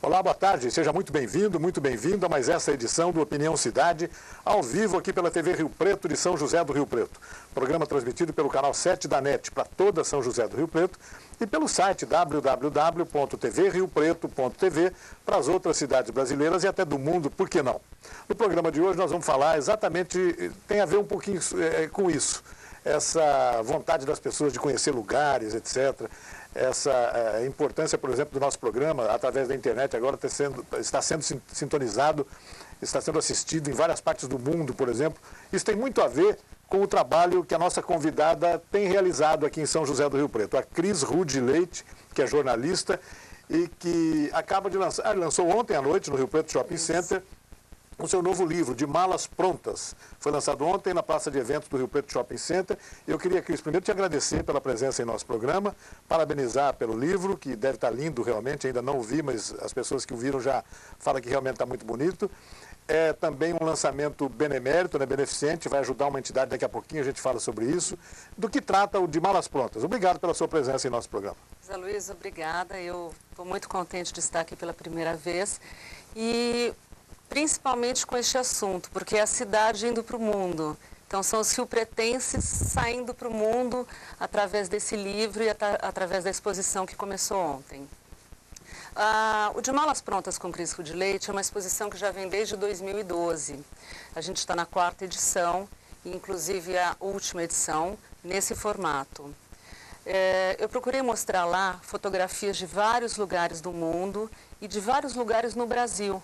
Olá, boa tarde, seja muito bem-vindo a mais essa edição do Opinião Cidade, ao vivo aqui pela TV Rio Preto de São José do Rio Preto. Programa transmitido pelo canal 7 da NET para toda São José do Rio Preto e pelo site www.tvriopreto.tv para as outras cidades brasileiras e até do mundo, por que não? No programa de hoje nós vamos falar exatamente, tem a ver um pouquinho com isso, essa vontade das pessoas de conhecer lugares, etc., essa importância, por exemplo, do nosso programa, através da internet, agora está sendo sintonizado, está sendo assistido em várias partes do mundo, por exemplo. Isso tem muito a ver com o trabalho que a nossa convidada tem realizado aqui em São José do Rio Preto. A Cris Rude Leite, que é jornalista e que acaba de lançar, lançou ontem à noite no Rio Preto Shopping Center, o seu novo livro, De Malas Prontas. Foi lançado ontem na Praça de Eventos do Rio Preto Shopping Center. Eu queria, Cris, primeiro te agradecer pela presença em nosso programa, parabenizar pelo livro, que deve estar lindo realmente, ainda não o vi, mas as pessoas que o viram já falam que realmente está muito bonito. É também um lançamento benemérito, né, beneficente, vai ajudar uma entidade, daqui a pouquinho a gente fala sobre isso. Do que trata o De Malas Prontas? Obrigado pela sua presença em nosso programa. Zé Luiz, obrigada. Eu estou muito contente de estar aqui pela primeira vez. E principalmente com este assunto, porque é a cidade indo para o mundo. Então, são os riopretenses saindo para o mundo através desse livro e através da exposição que começou ontem. O De Malas Prontas com Cris Rude Leite é uma exposição que já vem desde 2012. A gente está na 4ª edição, e inclusive a última edição, nesse formato. Eu procurei mostrar lá fotografias de vários lugares do mundo e de vários lugares no Brasil.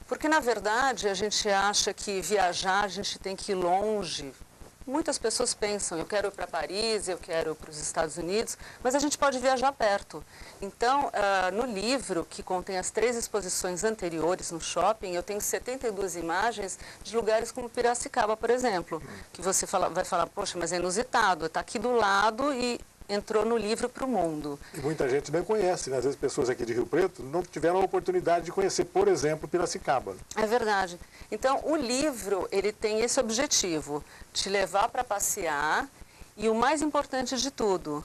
Porque, na verdade, a gente acha que viajar, a gente tem que ir longe. Muitas pessoas pensam, eu quero ir para Paris, eu quero ir para os Estados Unidos, mas a gente pode viajar perto. Então, no livro, que contém as 3 exposições anteriores no shopping, eu tenho 72 imagens de lugares como Piracicaba, por exemplo, que você vai falar, poxa, mas é inusitado, está aqui do lado e entrou no livro para o mundo. E muita gente nem conhece, né? Às vezes pessoas aqui de Rio Preto não tiveram a oportunidade de conhecer, por exemplo, Piracicaba. É verdade. Então, o livro, ele tem esse objetivo, te levar para passear e o mais importante de tudo,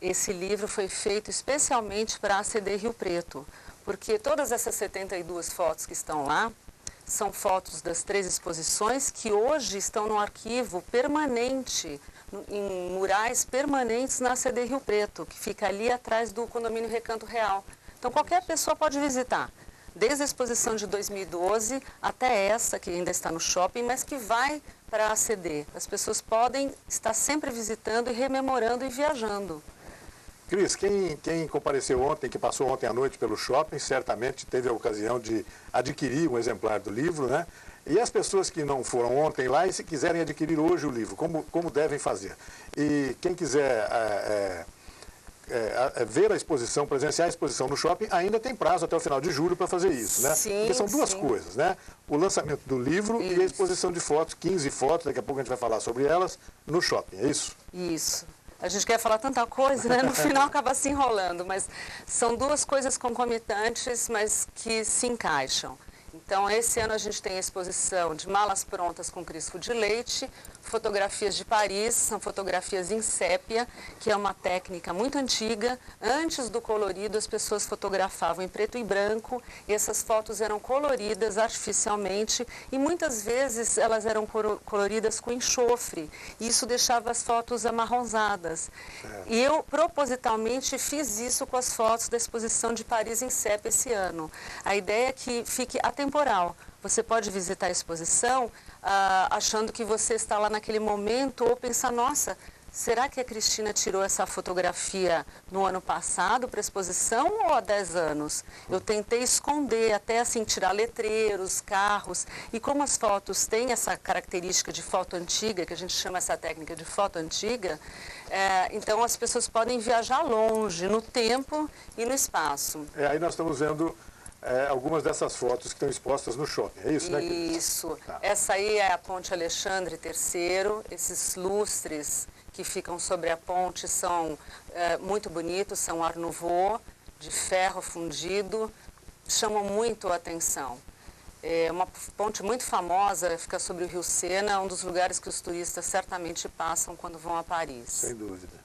esse livro foi feito especialmente para a ACD Rio Preto, porque todas essas 72 fotos que estão lá são fotos das 3 exposições que hoje estão no arquivo permanente, em murais permanentes na ACD Rio Preto, que fica ali atrás do condomínio Recanto Real. Então, qualquer pessoa pode visitar, desde a exposição de 2012 até essa, que ainda está no shopping, mas que vai para a ACD. As pessoas podem estar sempre visitando e rememorando e viajando. Cris, quem compareceu ontem, que passou ontem à noite pelo shopping, certamente teve a ocasião de adquirir um exemplar do livro, né? E as pessoas que não foram ontem lá e se quiserem adquirir hoje o livro, como devem fazer? E quem quiser ver a exposição, presenciar a exposição no shopping, ainda tem prazo até o final de julho para fazer isso, né? Sim, porque são duas coisas, né? O lançamento do livro e a exposição de fotos, 15 fotos, daqui a pouco a gente vai falar sobre elas, no shopping, é isso? Isso. A gente quer falar tanta coisa, né? No final acaba se enrolando, mas são duas coisas concomitantes, mas que se encaixam. Então, esse ano a gente tem a exposição de Malas Prontas com Cris Rude Leite, fotografias de Paris, são fotografias em sépia, que é uma técnica muito antiga. Antes do colorido, as pessoas fotografavam em preto e branco, e essas fotos eram coloridas artificialmente, e muitas vezes elas eram coloridas com enxofre, e isso deixava as fotos amarronzadas. E eu, propositalmente, fiz isso com as fotos da exposição de Paris em sépia esse ano. A ideia é que fique atemporal. Você pode visitar a exposição achando que você está lá naquele momento ou pensar, nossa, será que a Cristina tirou essa fotografia no ano passado para a exposição ou há 10 anos? Eu tentei esconder, até assim, tirar letreiros, carros, e como as fotos têm essa característica de foto antiga, que a gente chama essa técnica de foto antiga, então as pessoas podem viajar longe, no tempo e no espaço. Aí nós estamos vendo algumas dessas fotos que estão expostas no shopping, é isso, né? Isso. Tá. Essa aí é a Ponte Alexandre III, esses lustres que ficam sobre a ponte são muito bonitos, são Art Nouveau, de ferro fundido, chamam muito a atenção. É uma ponte muito famosa, fica sobre o Rio Sena, um dos lugares que os turistas certamente passam quando vão a Paris. Sem dúvida.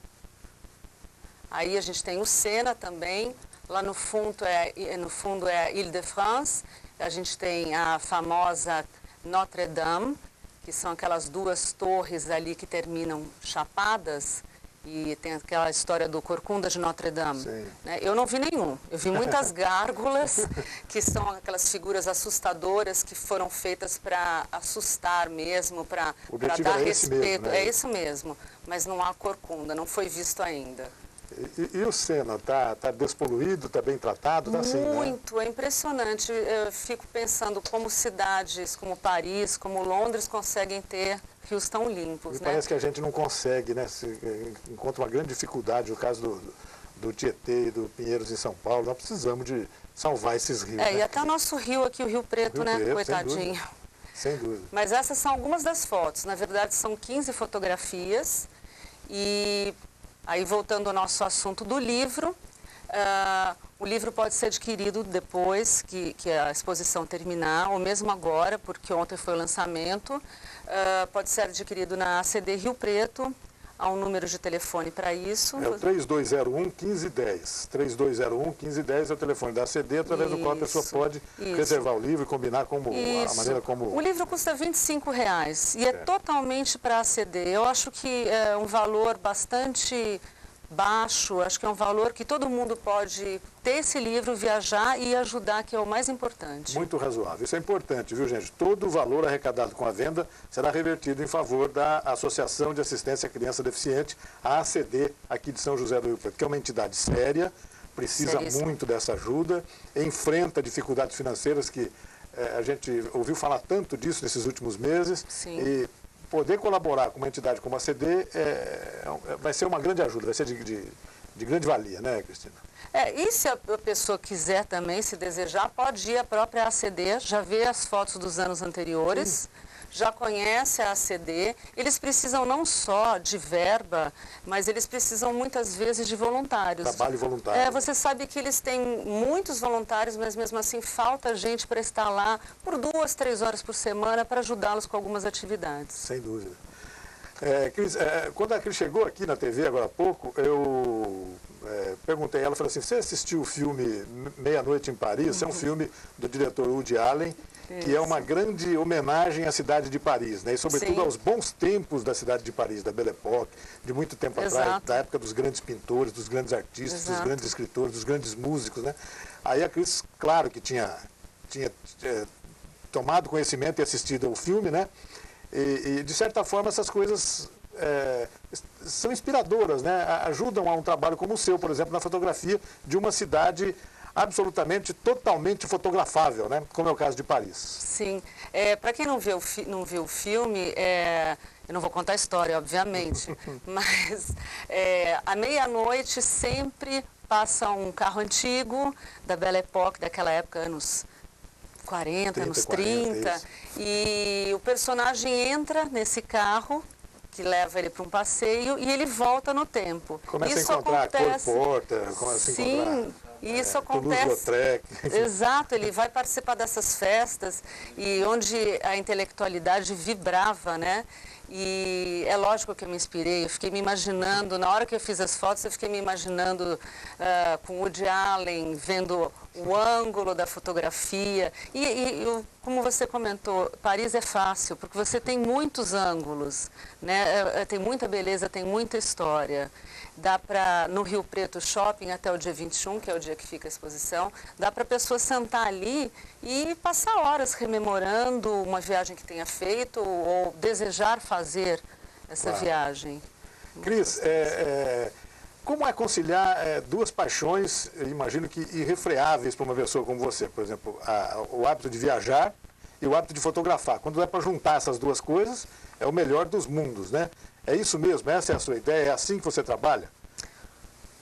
Aí a gente tem o Sena também, Lá no fundo é a Île-de-France. A gente tem a famosa Notre-Dame, que são aquelas duas torres ali que terminam chapadas. E tem aquela história do Corcunda de Notre-Dame. Né? Eu não vi nenhum. Eu vi muitas gárgulas, que são aquelas figuras assustadoras que foram feitas para assustar mesmo, para dar respeito. Mesmo, né? É isso mesmo. Mas não há corcunda, não foi visto ainda. E o Sena, tá despoluído, tá bem tratado? Tá assim, muito, né? É impressionante. Eu fico pensando como cidades como Paris, como Londres conseguem ter rios tão limpos. Né? Parece que a gente não consegue, né? Encontra uma grande dificuldade, o caso do Tietê e do Pinheiros em São Paulo. Nós precisamos de salvar esses rios. Né? E até o nosso rio aqui, o Rio Preto, né? Coitadinho. Sem dúvida. Mas essas são algumas das fotos. Na verdade, são 15 fotografias. E aí, voltando ao nosso assunto do livro, o livro pode ser adquirido depois que a exposição terminar, ou mesmo agora, porque ontem foi o lançamento. Pode ser adquirido na ACD Rio Preto. Há um número de telefone para isso. É o 3201-1510. 3201-1510 é o telefone da ACD, através do qual a pessoa pode reservar o livro e combinar a maneira como... O livro custa R$ 25,00 e é totalmente para a ACD. Eu acho que é um valor bastante baixo, acho que é um valor que todo mundo pode ter esse livro, viajar e ajudar, que é o mais importante. Muito razoável. Isso é importante, viu, gente? Todo o valor arrecadado com a venda será revertido em favor da Associação de Assistência à Criança Deficiente, a ACD, aqui de São José do Rio Preto, que é uma entidade séria, precisa muito dessa ajuda, enfrenta dificuldades financeiras que a gente ouviu falar tanto disso nesses últimos meses. Sim. E poder colaborar com uma entidade como a ACD vai ser uma grande ajuda, vai ser de grande valia, né, Cristina? E se a pessoa quiser também, se desejar, pode ir à própria ACD, já vê as fotos dos anos anteriores, já conhece a ACD. Eles precisam não só de verba, mas eles precisam muitas vezes de voluntários. Trabalho voluntário. Você sabe que eles têm muitos voluntários, mas mesmo assim falta gente para estar lá por 2, 3 horas por semana para ajudá-los com algumas atividades. Sem dúvida. Cris, quando a Cris chegou aqui na TV agora há pouco, eu perguntei a ela, falei assim, você assistiu o filme Meia-Noite em Paris? É um filme do diretor Woody Allen, que é uma grande homenagem à cidade de Paris, né? E sobretudo aos bons tempos da cidade de Paris, da Belle Époque, de muito tempo atrás, da época dos grandes pintores, dos grandes artistas, dos grandes escritores, dos grandes músicos, né? Aí a Cris, claro que tinha tomado conhecimento e assistido ao filme, né? E de certa forma essas coisas são inspiradoras, né? Ajudam a um trabalho como o seu, por exemplo, na fotografia de uma cidade absolutamente, totalmente fotografável, né? Como é o caso de Paris. Sim. Para quem não viu o filme, eu não vou contar a história, obviamente, mas à meia-noite sempre passa um carro antigo da Belle Époque, daquela época, anos 40, anos 30, e o personagem entra nesse carro que leva ele para um passeio e ele volta no tempo. Começa a encontrar Cole Porter, começa a encontrar... E isso acontece. Exato, ele vai participar dessas festas e onde a intelectualidade vibrava, né? E é lógico que eu me inspirei, eu fiquei me imaginando, na hora que eu fiz as fotos, eu fiquei me imaginando com Woody Allen, vendo o ângulo da fotografia. E como você comentou, Paris é fácil, porque você tem muitos ângulos, né? Tem muita beleza, tem muita história. Dá para, no Rio Preto Shopping, até o dia 21, que é o dia que fica a exposição, dá para a pessoa sentar ali e passar horas rememorando uma viagem que tenha feito ou desejar fazer essa viagem. Cris, como é conciliar duas paixões, eu imagino que irrefreáveis para uma pessoa como você? Por exemplo, o hábito de viajar e o hábito de fotografar. Quando é para juntar essas duas coisas, é o melhor dos mundos, né? É isso mesmo? Essa é a sua ideia? É assim que você trabalha?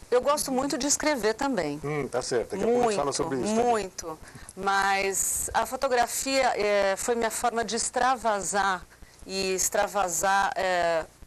Eu gosto muito de escrever também. Tá certo. Daqui a pouco a gente fala sobre isso. Muito. Mas a fotografia foi minha forma de extravasar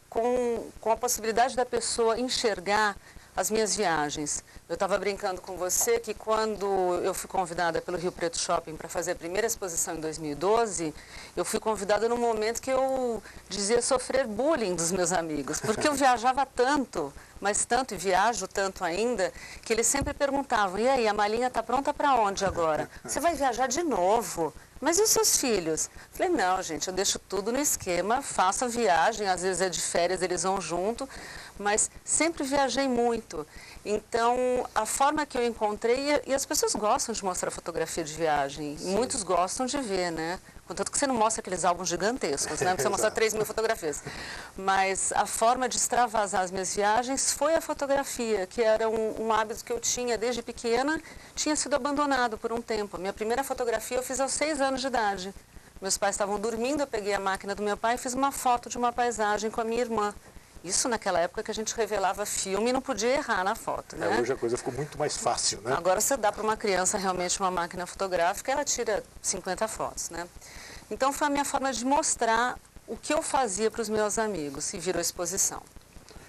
com a possibilidade da pessoa enxergar as minhas viagens. Eu estava brincando com você que quando eu fui convidada pelo Rio Preto Shopping para fazer a primeira exposição em 2012, eu fui convidada num momento que eu dizia sofrer bullying dos meus amigos, porque eu viajava tanto, mas tanto, e viajo tanto ainda, que eles sempre perguntavam, e aí, a malinha está pronta para onde agora? Você vai viajar de novo? Mas e os seus filhos? Falei, não, gente, eu deixo tudo no esquema, faço a viagem, às vezes é de férias, eles vão junto, mas sempre viajei muito. Então, a forma que eu encontrei, e as pessoas gostam de mostrar fotografia de viagem, e muitos gostam de ver, né? Contanto que você não mostra aqueles álbuns gigantescos, né? Você mostra 3.000 fotografias. Mas a forma de extravasar as minhas viagens foi a fotografia, que era um hábito que eu tinha desde pequena, tinha sido abandonado por um tempo. A minha primeira fotografia eu fiz aos 6 anos de idade. Meus pais estavam dormindo, eu peguei a máquina do meu pai e fiz uma foto de uma paisagem com a minha irmã. Isso naquela época que a gente revelava filme e não podia errar na foto, né? Hoje a coisa ficou muito mais fácil, né? Agora você dá para uma criança realmente uma máquina fotográfica, ela tira 50 fotos, né? Então foi a minha forma de mostrar o que eu fazia para os meus amigos e virou exposição.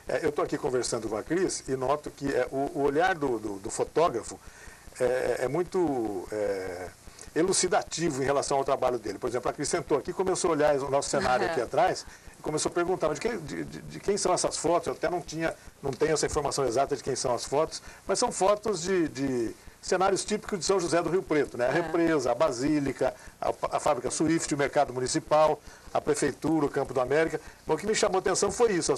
Eu estou aqui conversando com a Cris e noto que o olhar do fotógrafo é muito elucidativo em relação ao trabalho dele. Por exemplo, a Cris sentou aqui, começou a olhar o nosso cenário aqui atrás, começou a perguntar, mas de quem são essas fotos? Eu até não tenho essa informação exata de quem são as fotos, mas são fotos de cenários típicos de São José do Rio Preto, né? A represa, a Basílica, a fábrica Swift, o mercado municipal, a prefeitura, o Campo do América. Mas o que me chamou a atenção foi isso,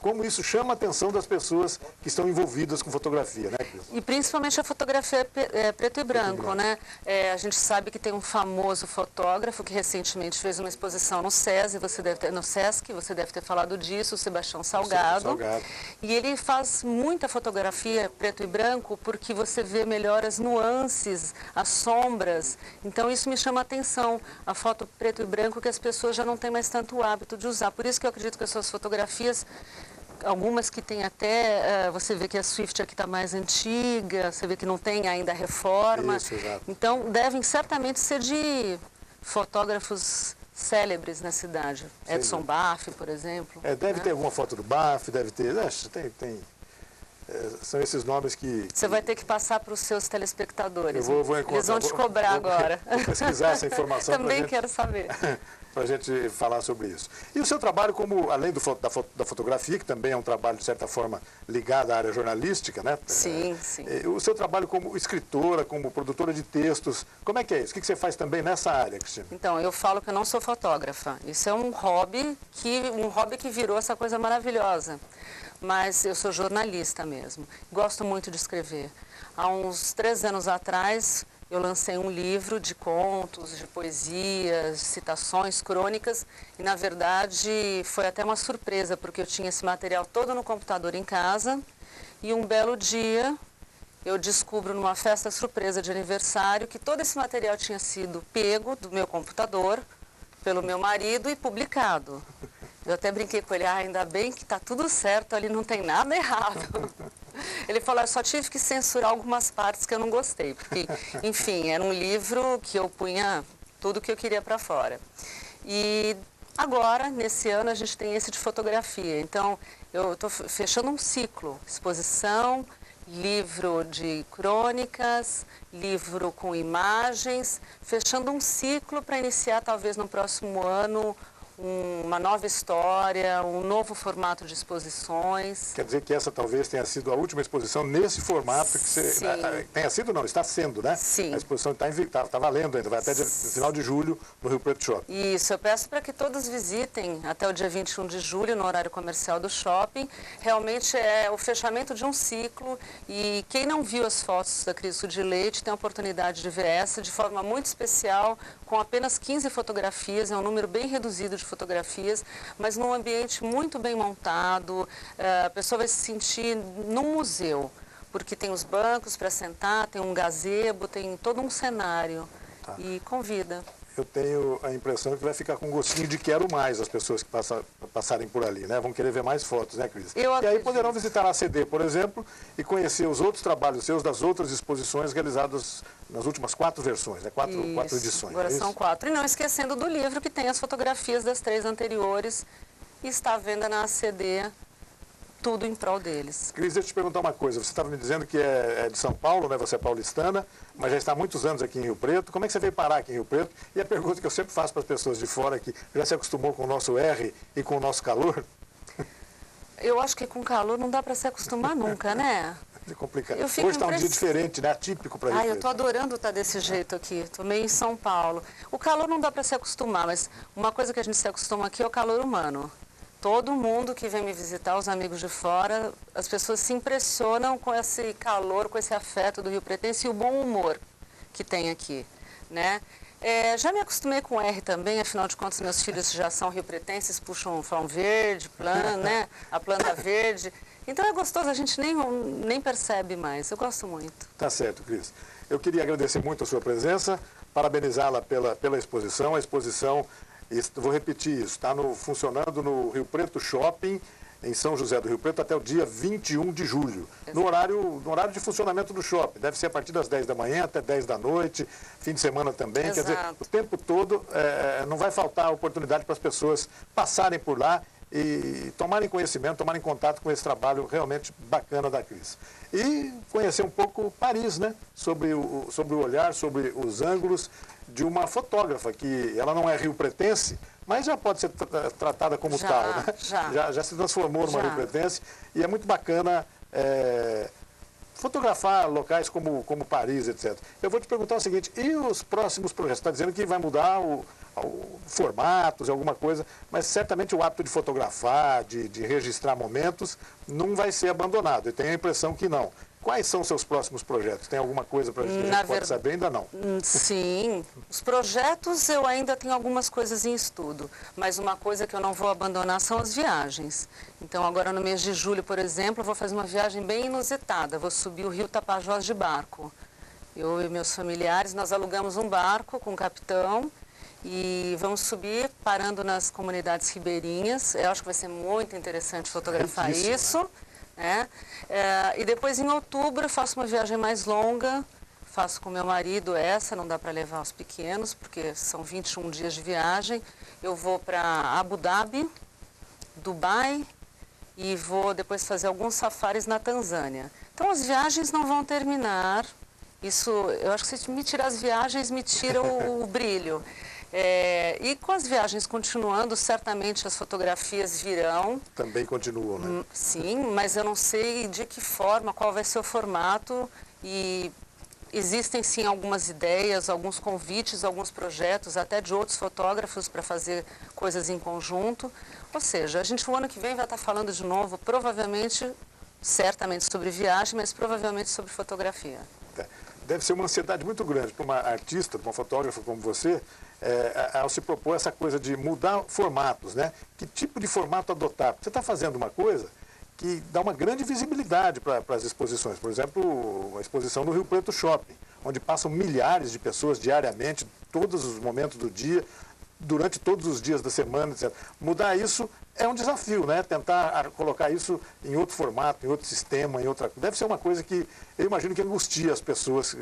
como isso chama a atenção das pessoas que estão envolvidas com fotografia, né, Cris? E principalmente a fotografia preto e branco, né? A gente sabe que tem um famoso fotógrafo que recentemente fez uma exposição no SESI, no Sesc, você deve ter falado disso, o Sebastião Salgado. E ele faz muita fotografia preto e branco porque você vê melhor as nuances, as sombras. Então isso me chama a atenção, a foto preto e branco que as pessoas já não têm mais tanto hábito de usar. Por isso que eu acredito que as suas fotografias, algumas que tem até, você vê que a Swift aqui está mais antiga, você vê que não tem ainda a reforma. Isso, exato. Então devem certamente ser de fotógrafos célebres na cidade. Sim, Edson Baff, por exemplo. Deve ter alguma foto do Baff, deve ter. São esses nomes que... Você vai ter que passar para os seus telespectadores. Eu vou Eles vão te cobrar agora. Vou pesquisar essa informação. Também quero saber. Para a gente falar sobre isso. E o seu trabalho, além da fotografia, que também é um trabalho, de certa forma, ligado à área jornalística, né? Sim, sim. O seu trabalho como escritora, como produtora de textos, como é que é isso? O que você faz também nessa área, Cristina? Então, eu falo que eu não sou fotógrafa. Isso é um hobby que virou essa coisa maravilhosa. Mas eu sou jornalista mesmo. Gosto muito de escrever. Há uns 3 anos atrás, eu lancei um livro de contos, de poesias, citações, crônicas, e na verdade foi até uma surpresa, porque eu tinha esse material todo no computador em casa, e um belo dia eu descubro numa festa surpresa de aniversário que todo esse material tinha sido pego do meu computador pelo meu marido e publicado. Eu até brinquei com ele, ainda bem que está tudo certo, ali não tem nada errado. Ele falou, eu só tive que censurar algumas partes que eu não gostei, porque, enfim, era um livro que eu punha tudo que eu queria para fora. E agora, nesse ano, a gente tem esse de fotografia. Então, eu estou fechando um ciclo, exposição, livro de crônicas, livro com imagens, fechando um ciclo para iniciar, talvez no próximo ano, uma nova história, um novo formato de exposições. Quer dizer que essa talvez tenha sido a última exposição nesse formato que você... Sim. Tenha sido não, está sendo, né? Sim. A exposição está valendo ainda, vai até no final de julho no Rio Preto Shopping. Isso, eu peço para que todos visitem até o dia 21 de julho, no horário comercial do shopping. Realmente é o fechamento de um ciclo e quem não viu as fotos da Cris de Leite tem a oportunidade de ver essa de forma muito especial, com apenas 15 fotografias, é um número bem reduzido de fotografias, mas num ambiente muito bem montado, a pessoa vai se sentir num museu, porque tem os bancos para sentar, tem um gazebo, tem todo um cenário e convida. Eu tenho a impressão que vai ficar com gostinho de quero mais as pessoas que passarem por ali, né? Vão querer ver mais fotos, né, Cris? E aí poderão visitar a CD, por exemplo, e conhecer os outros trabalhos seus das outras exposições realizadas nas últimas 4 versões, né? 4 edições. Agora são 4. E não esquecendo do livro que tem as fotografias das 3 anteriores e está à venda na ACD tudo em prol deles. Cris, deixa eu te perguntar uma coisa. Você estava me dizendo que é de São Paulo, né? Você é paulistana, mas já está há muitos anos aqui em Rio Preto. Como é que você veio parar aqui em Rio Preto? E a pergunta que eu sempre faço para as pessoas de fora, que já se acostumou com o nosso R e com o nosso calor. Eu acho que com calor não dá para se acostumar nunca, né? É complicado. Eu fico Hoje está um dia diferente, né? Atípico para Rio Preto. Eu estou adorando estar desse jeito aqui. Estou meio em São Paulo. O calor não dá para se acostumar, mas uma coisa que a gente se acostuma aqui é o calor humano. Todo mundo que vem me visitar, os amigos de fora, as pessoas se impressionam com esse calor, com esse afeto do Rio Pretense e o bom humor que tem aqui, né? Já me acostumei com R também, afinal de contas meus filhos já são riopretenses, puxam falam verde, né? A planta verde. Então é gostoso, a gente nem percebe mais. Eu gosto muito. Tá certo, Cris. Eu queria agradecer muito a sua presença, parabenizá-la pela exposição. A exposição, vou repetir isso, está funcionando no Rio Preto Shopping, em São José do Rio Preto, até o dia 21 de julho, no horário de funcionamento do shopping. Deve ser a partir das 10 da manhã até 10 da noite, fim de semana também. Exato. Quer dizer, o tempo todo não vai faltar oportunidade para as pessoas passarem por lá e tomarem conhecimento, tomarem contato com esse trabalho realmente bacana da Cris. E conhecer um pouco Paris, né? Sobre o olhar, sobre os ângulos de uma fotógrafa, que ela não é riopretense, mas já pode ser tratada como tal, né? Já se transformou numa riopretense e é muito bacana fotografar locais como Paris, etc. Eu vou te perguntar o seguinte, e os próximos projetos? Você está dizendo que vai mudar formatos, alguma coisa, mas certamente o hábito de fotografar, de registrar momentos, não vai ser abandonado. Eu tenho a impressão que não. Quais são os seus próximos projetos? Tem alguma coisa para a gente pode saber? Ainda não. Sim, os projetos eu ainda tenho algumas coisas em estudo, mas uma coisa que eu não vou abandonar são as viagens. Então agora no mês de julho, por exemplo, eu vou fazer uma viagem bem inusitada, vou subir o rio Tapajós de barco. Eu e meus familiares, nós alugamos um barco com o capitão e vamos subir parando nas comunidades ribeirinhas. Eu acho que vai ser muito interessante fotografar isso. E depois em outubro eu faço uma viagem mais longa, faço com meu marido não dá para levar os pequenos, porque são 21 dias de viagem. Eu vou para Abu Dhabi, Dubai e vou depois fazer alguns safaris na Tanzânia. Então as viagens não vão terminar, eu acho que se me tirar as viagens, me tira o brilho. E com as viagens continuando, certamente as fotografias virão. Também continuam, né? Sim, mas eu não sei de que forma, qual vai ser o formato. E existem sim algumas ideias, alguns convites, alguns projetos, até de outros fotógrafos para fazer coisas em conjunto. Ou seja, a gente o ano que vem vai estar falando de novo, provavelmente, certamente sobre viagem, mas provavelmente sobre fotografia. Deve ser uma ansiedade muito grande para uma artista, para uma fotógrafa como você, ao se propor essa coisa de mudar formatos, né? Que tipo de formato adotar? Você está fazendo uma coisa que dá uma grande visibilidade para as exposições. Por exemplo, a exposição no Rio Preto Shopping, onde passam milhares de pessoas diariamente, todos os momentos do dia, durante todos os dias da semana, etc. Mudar isso é um desafio, né? Tentar colocar isso em outro formato, em outro sistema, em outra... Deve ser uma coisa que eu imagino que angustia as pessoas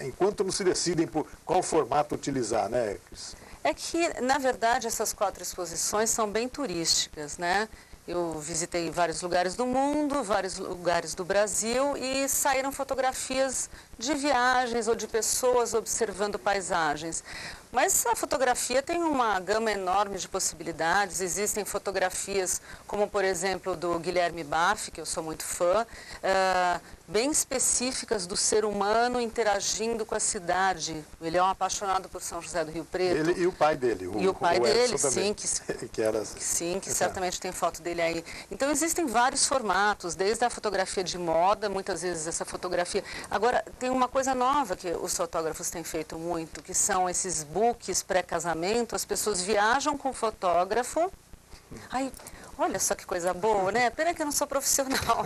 enquanto não se decidem por qual formato utilizar, né, Cris? É que, na verdade, essas 4 exposições são bem turísticas, né? Eu visitei vários lugares do mundo, vários lugares do Brasil e saíram fotografias de viagens ou de pessoas observando paisagens. Mas a fotografia tem uma gama enorme de possibilidades. Existem fotografias como, por exemplo, do Guilherme Baff, que eu sou muito fã, bem específicas do ser humano interagindo com a cidade. Ele é um apaixonado por São José do Rio Preto. Ele e o pai dele. O pai dele, sim. Que certamente tem foto dele aí. Então existem vários formatos, desde a fotografia de moda, muitas vezes essa fotografia... Agora, tem uma coisa nova que os fotógrafos têm feito muito, que são esses books pré-casamento. As pessoas viajam com o fotógrafo. Ai, olha só que coisa boa, né? Pena que eu não sou profissional.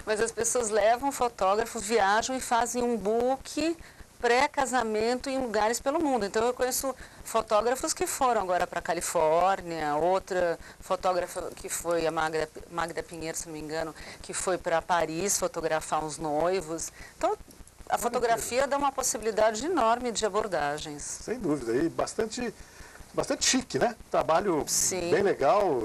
Mas as pessoas levam o fotógrafo, viajam e fazem um book pré-casamento em lugares pelo mundo. Então eu conheço fotógrafos que foram agora para a Califórnia, outra fotógrafa que foi a Magda Pinheiro, se não me engano, que foi para Paris fotografar uns noivos. Então a fotografia dá uma possibilidade enorme de abordagens. Sem dúvida, e bastante bastante chique, né? Trabalho Sim. bem legal,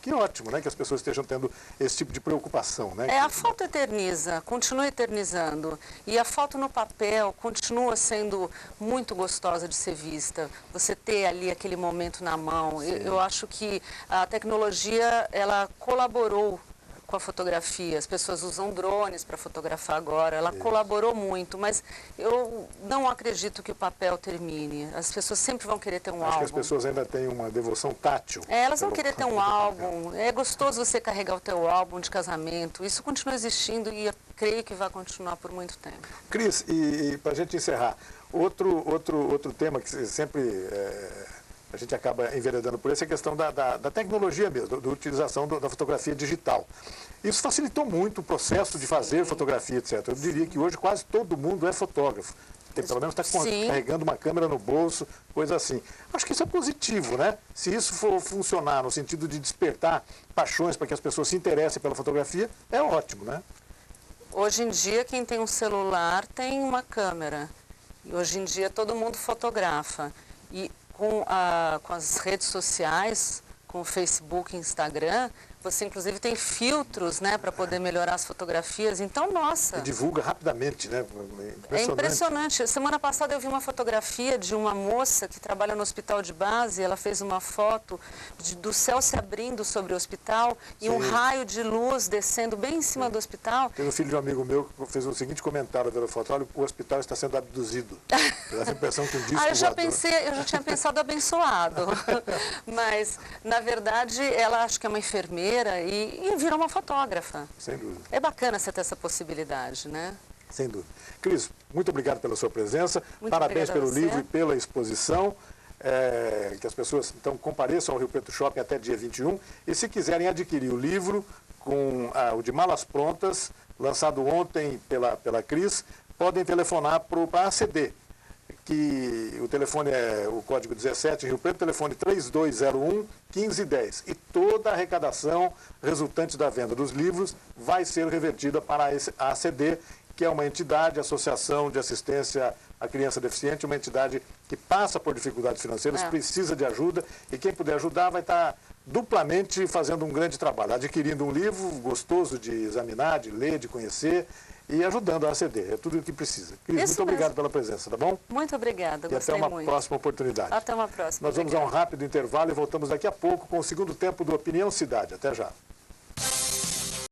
que ótimo, né? Que as pessoas estejam tendo esse tipo de preocupação, né? A foto eterniza, continua eternizando. E a foto no papel continua sendo muito gostosa de ser vista. Você ter ali aquele momento na mão. Eu acho que a tecnologia, ela colaborou com a fotografia. As pessoas usam drones para fotografar agora. Ela colaborou muito, mas eu não acredito que o papel termine. As pessoas sempre vão querer ter um álbum. Acho que as pessoas ainda têm uma devoção tátil. Elas vão querer ter um álbum. É gostoso você carregar o teu álbum de casamento. Isso continua existindo e eu creio que vai continuar por muito tempo. Cris, e para a gente encerrar, outro tema que sempre a gente acaba enveredando por isso é a questão da tecnologia mesmo, da utilização da fotografia digital. Isso facilitou muito o processo de fazer fotografia, etc. Eu diria que hoje quase todo mundo é fotógrafo. Pelo menos está carregando uma câmera no bolso, coisa assim. Acho que isso é positivo, né? Se isso for funcionar no sentido de despertar paixões para que as pessoas se interessem pela fotografia, é ótimo, né? Hoje em dia, quem tem um celular tem uma câmera. E hoje em dia, todo mundo fotografa. E com as redes sociais, com o Facebook e Instagram, você inclusive tem filtros, né, para poder melhorar as fotografias. Então, nossa... E divulga rapidamente, né? É impressionante. Semana passada eu vi uma fotografia de uma moça que trabalha no hospital de base. Ela fez uma foto do céu se abrindo sobre o hospital e um raio de luz descendo bem em cima do hospital. Tem um filho de um amigo meu que fez o seguinte comentário pela foto: olha, o hospital está sendo abduzido. Eu tive a impressão que um disco eu já tinha pensado abençoado. Mas, na verdade, ela acho que é uma enfermeira e virou uma fotógrafa. Sem dúvida. É bacana você ter essa possibilidade, né? Sem dúvida. Cris, muito obrigado pela sua presença. Muito Parabéns pelo você. livro e pela exposição. Que as pessoas, então, compareçam ao Rio Preto Shopping até dia 21. E se quiserem adquirir o livro, com o de Malas Prontas, lançado ontem pela Cris, podem telefonar para a ACD, que o telefone é o código 17 Rio Preto, telefone 3201-1510. E toda a arrecadação resultante da venda dos livros vai ser revertida para a ACD, que é uma entidade, Associação de Assistência à Criança Deficiente, uma entidade que passa por dificuldades financeiras, precisa de ajuda, e quem puder ajudar vai estar duplamente fazendo um grande trabalho, adquirindo um livro gostoso de examinar, de ler, de conhecer, e ajudando a ACD. É tudo o que precisa. Cris, muito obrigado pela presença, tá bom? Muito obrigada, gostei muito. E até uma próxima oportunidade. Até uma próxima. Nós vamos a um rápido intervalo e voltamos daqui a pouco com o segundo tempo do Opinião Cidade. Até já.